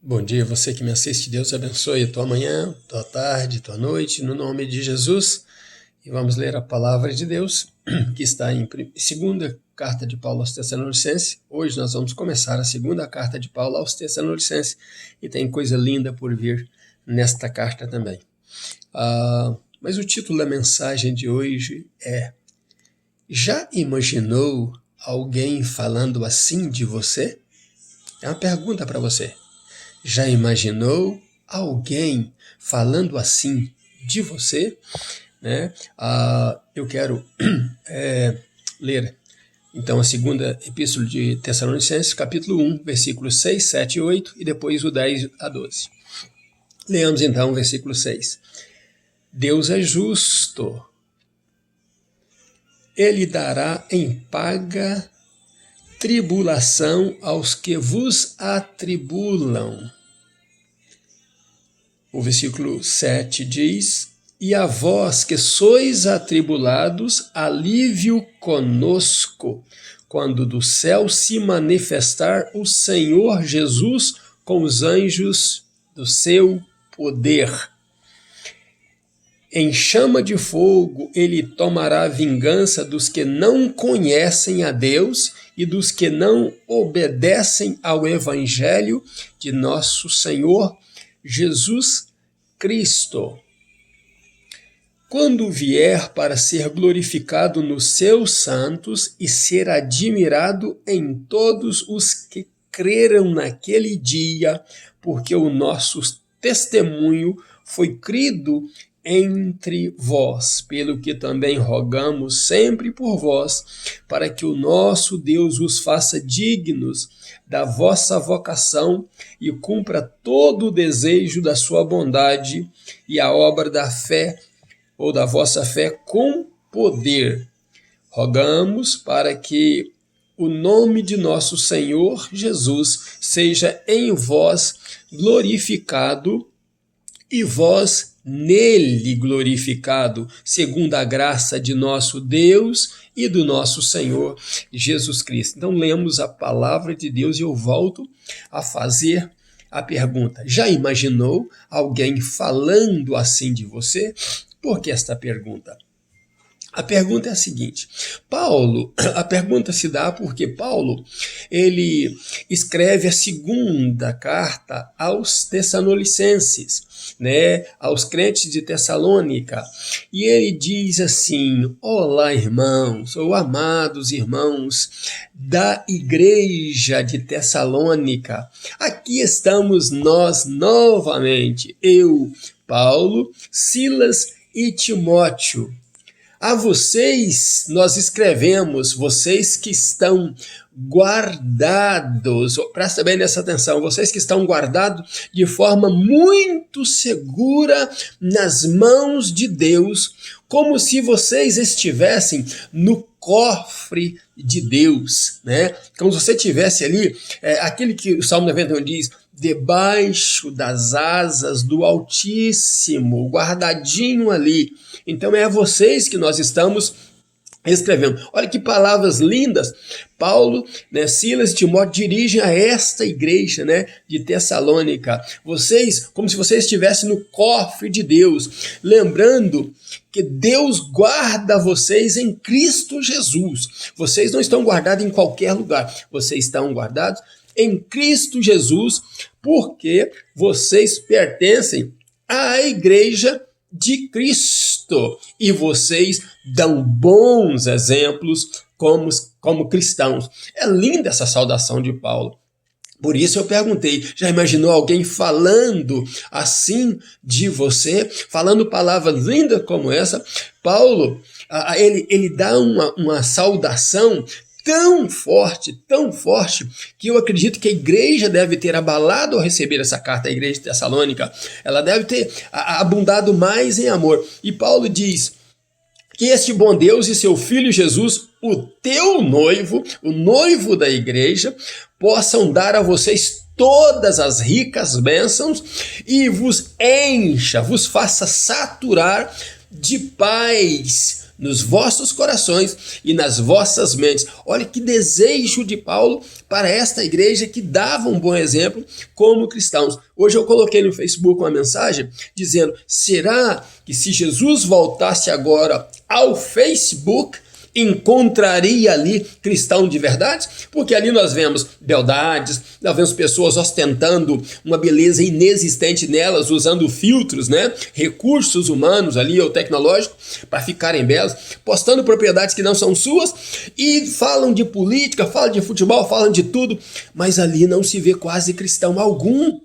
Bom dia, você que me assiste, Deus abençoe a tua manhã, tua tarde, tua noite, no nome de Jesus. E vamos ler a palavra de Deus, que está em segunda carta de Paulo aos Tessalonicenses. Hoje nós vamos começar a segunda carta de Paulo aos Tessalonicenses, e tem coisa linda por vir nesta carta também. Mas o título da mensagem de hoje é: já imaginou alguém falando assim de você? É uma pergunta para você. Já imaginou alguém falando assim de você? Eu quero ler então a segunda epístola de Tessalonicenses, capítulo 1, versículos 6, 7 e 8, e depois o 10 a 12. Leamos então o versículo 6. Deus é justo. Ele dará em paga tribulação aos que vos atribulam. O versículo 7 diz: e a vós que sois atribulados, alívio conosco, quando do céu se manifestar o Senhor Jesus com os anjos do seu poder. Em chama de fogo ele tomará vingança dos que não conhecem a Deus e dos que não obedecem ao Evangelho de nosso Senhor Jesus Cristo. Quando vier para ser glorificado nos seus santos e ser admirado em todos os que creram naquele dia, porque o nosso testemunho foi crido entre vós, pelo que também rogamos sempre por vós, para que o nosso Deus os faça dignos da vossa vocação e cumpra todo o desejo da sua bondade e a obra da fé ou da vossa fé com poder. Rogamos para que o nome de nosso Senhor Jesus seja em vós glorificado e vós nele glorificado, segundo a graça de nosso Deus e do nosso Senhor Jesus Cristo. Então lemos a palavra de Deus e eu volto a fazer a pergunta: já imaginou alguém falando assim de você? Por que esta pergunta? A pergunta é a seguinte: a pergunta se dá porque Paulo, ele escreve a segunda carta aos Tessalonicenses, aos crentes de Tessalônica, e ele diz assim: olá, irmãos, ou amados irmãos da igreja de Tessalônica, aqui estamos nós novamente, eu, Paulo, Silas e Timóteo. A vocês nós escrevemos, vocês que estão guardados, presta bem nessa atenção, vocês que estão guardados de forma muito segura nas mãos de Deus, como se vocês estivessem no cofre de Deus, Como se você estivesse ali, aquele que o Salmo 91 diz, debaixo das asas do Altíssimo, guardadinho ali. Então é a vocês que nós estamos escrevendo. Olha que palavras lindas Paulo, Silas e Timóteo dirigem a esta igreja, de Tessalônica. Vocês, como se vocês estivessem no cofre de Deus, lembrando que Deus guarda vocês em Cristo Jesus. Vocês não estão guardados em qualquer lugar, vocês estão guardados em Cristo Jesus, porque vocês pertencem à igreja de Cristo e vocês dão bons exemplos como cristãos. É linda essa saudação de Paulo. Por isso eu perguntei, já imaginou alguém falando assim de você? Falando palavras lindas como essa? Paulo, ele dá uma saudação tão forte, que eu acredito que a igreja deve ter abalado ao receber essa carta, a igreja de Tessalônica. Ela deve ter abundado mais em amor. E Paulo diz que este bom Deus e seu Filho Jesus, o teu noivo, o noivo da igreja, possam dar a vocês todas as ricas bênçãos e vos encha, vos faça saturar de paz nos vossos corações e nas vossas mentes. Olha que desejo de Paulo para esta igreja que dava um bom exemplo como cristãos. Hoje eu coloquei no Facebook uma mensagem dizendo: será que se Jesus voltasse agora ao Facebook, encontraria ali cristão de verdade? Porque ali nós vemos beldades, nós vemos pessoas ostentando uma beleza inexistente nelas, usando filtros, né? Recursos humanos ali ou tecnológicos para ficarem belas, postando propriedades que não são suas e falam de política, falam de futebol, falam de tudo, mas ali não se vê quase cristão algum.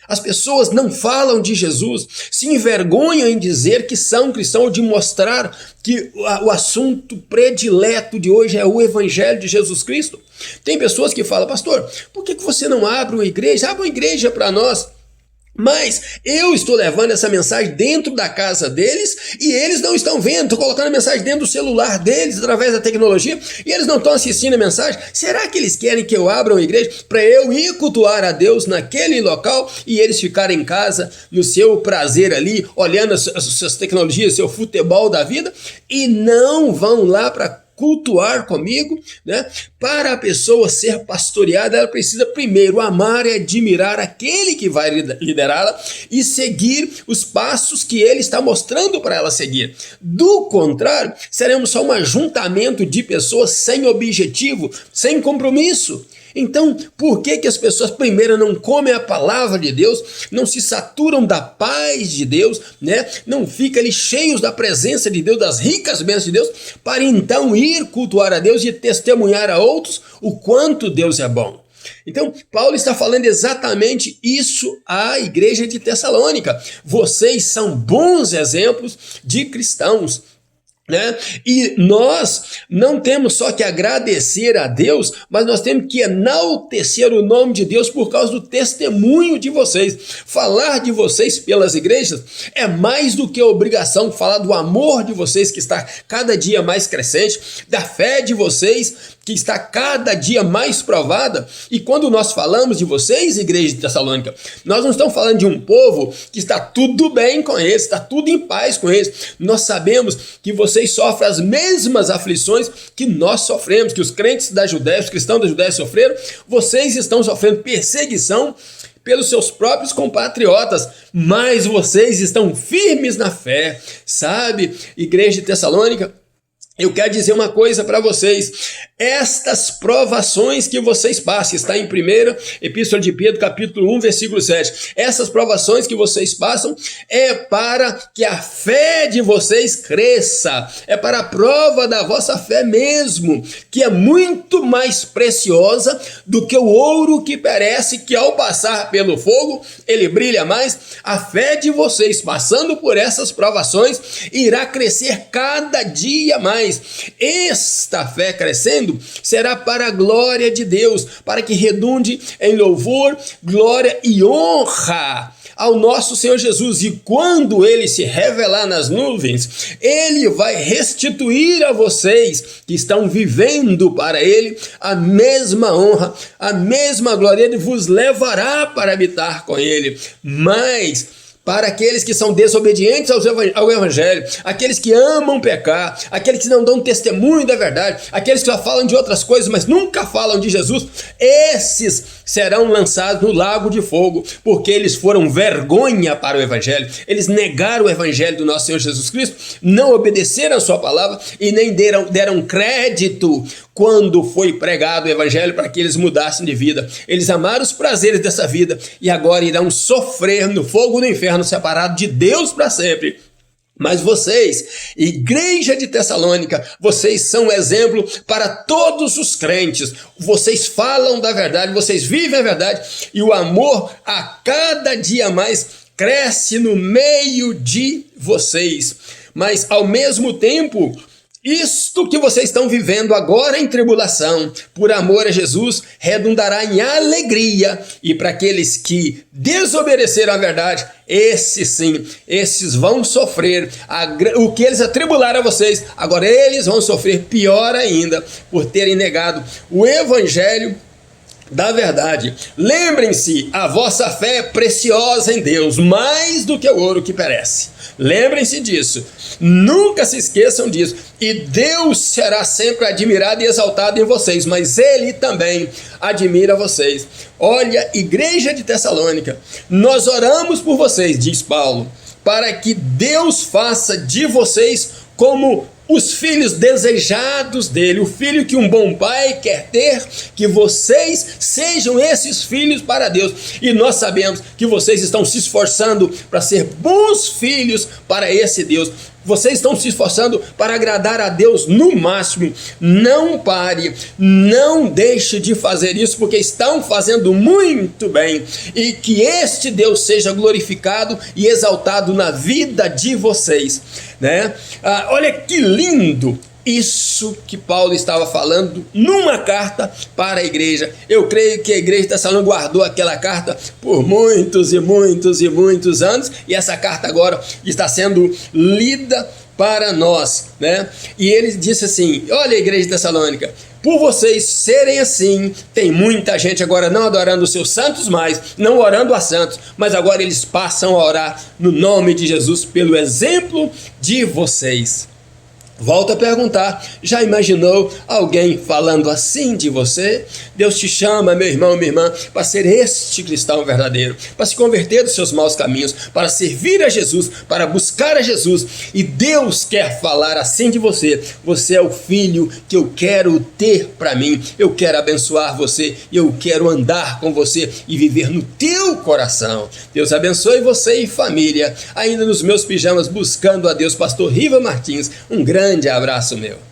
As pessoas não falam de Jesus, se envergonham em dizer que são cristãos, ou de mostrar que o assunto predileto de hoje é o Evangelho de Jesus Cristo. Tem pessoas que falam: pastor, por que você não abre uma igreja? Abre uma igreja para nós. Mas eu estou levando essa mensagem dentro da casa deles e eles não estão vendo. Estou colocando a mensagem dentro do celular deles através da tecnologia e eles não estão assistindo a mensagem. Será que eles querem que eu abra uma igreja para eu ir cultuar a Deus naquele local e eles ficarem em casa no seu prazer ali, olhando as suas tecnologias, seu futebol da vida, e não vão lá para cultuar comigo, né? Para a pessoa ser pastoreada, ela precisa primeiro amar e admirar aquele que vai liderá-la e seguir os passos que ele está mostrando para ela seguir. Do contrário, seremos só um ajuntamento de pessoas sem objetivo, sem compromisso. Então, por que as pessoas primeiro não comem a palavra de Deus, não se saturam da paz de Deus, né? Não ficam ali cheios da presença de Deus, das ricas bênçãos de Deus, para então ir cultuar a Deus e testemunhar a outros o quanto Deus é bom? Então, Paulo está falando exatamente isso à igreja de Tessalônica. Vocês são bons exemplos de cristãos, né? E nós não temos só que agradecer a Deus, mas nós temos que enaltecer o nome de Deus por causa do testemunho de vocês. Falar de vocês pelas igrejas é mais do que obrigação. Falar do amor de vocês que está cada dia mais crescente, da fé de vocês que está cada dia mais provada. E quando nós falamos de vocês, igreja de Tessalônica, nós não estamos falando de um povo que está tudo bem com eles, está tudo em paz com eles. Nós sabemos que vocês sofrem as mesmas aflições que nós sofremos, que os crentes da Judéia, os cristãos da Judéia sofreram. Vocês estão sofrendo perseguição pelos seus próprios compatriotas, mas vocês estão firmes na fé, sabe, igreja de Tessalônica? Eu quero dizer uma coisa para vocês: estas provações que vocês passam, está em 1ª Epístola de Pedro, capítulo 1, versículo 7. Essas provações que vocês passam é para que a fé de vocês cresça, é para a prova da vossa fé mesmo, que é muito mais preciosa do que o ouro que perece, que ao passar pelo fogo, ele brilha mais. A fé de vocês, passando por essas provações, irá crescer cada dia mais. Esta fé crescendo será para a glória de Deus, para que redunde em louvor, glória e honra ao nosso Senhor Jesus. E quando ele se revelar nas nuvens, ele vai restituir a vocês que estão vivendo para ele a mesma honra, a mesma glória. Ele vos levará para habitar com ele. Mas para aqueles que são desobedientes ao Evangelho, aqueles que amam pecar, aqueles que não dão testemunho da verdade, aqueles que só falam de outras coisas, mas nunca falam de Jesus, esses serão lançados no lago de fogo, porque eles foram vergonha para o Evangelho. Eles negaram o Evangelho do nosso Senhor Jesus Cristo, não obedeceram a sua palavra e nem deram crédito quando foi pregado o Evangelho para que eles mudassem de vida. Eles amaram os prazeres dessa vida e agora irão sofrer no fogo do inferno, separado de Deus para sempre. Mas vocês, igreja de Tessalônica, vocês são um exemplo para todos os crentes. Vocês falam da verdade, vocês vivem a verdade e o amor a cada dia mais cresce no meio de vocês. Mas ao mesmo tempo, isto que vocês estão vivendo agora em tribulação, por amor a Jesus, redundará em alegria. E para aqueles que desobedeceram à verdade, esses sim, esses vão sofrer o que eles atribularam a vocês. Agora eles vão sofrer pior ainda por terem negado o Evangelho da verdade. Lembrem-se, a vossa fé é preciosa em Deus, mais do que o ouro que perece. Lembrem-se disso. Nunca se esqueçam disso. E Deus será sempre admirado e exaltado em vocês, mas Ele também admira vocês. Olha, igreja de Tessalônica, nós oramos por vocês, diz Paulo, para que Deus faça de vocês como os filhos desejados dele, o filho que um bom pai quer ter, que vocês sejam esses filhos para Deus. E nós sabemos que vocês estão se esforçando para ser bons filhos para esse Deus. Vocês estão se esforçando para agradar a Deus no máximo. Não pare, não deixe de fazer isso, porque estão fazendo muito bem. E que este Deus seja glorificado e exaltado na vida de vocês, né? Olha que lindo isso que Paulo estava falando numa carta para a igreja. Eu creio que a igreja de Tessalônica guardou aquela carta por muitos e muitos e muitos anos, e essa carta agora está sendo lida para nós, né? E ele disse assim: olha, igreja de Tessalônica, por vocês serem assim, tem muita gente agora não adorando os seus santos mais, não orando a santos, mas agora eles passam a orar no nome de Jesus pelo exemplo de vocês. Volto a perguntar, já imaginou alguém falando assim de você? Deus te chama, meu irmão, minha irmã, para ser este cristão verdadeiro, para se converter dos seus maus caminhos, para servir a Jesus, para buscar a Jesus. E Deus quer falar assim de você: você é o filho que eu quero ter para mim, eu quero abençoar você, eu quero andar com você e viver no teu coração. Deus abençoe você e família. Ainda nos meus pijamas, buscando a Deus, pastor Riva Martins, um grande abraço meu.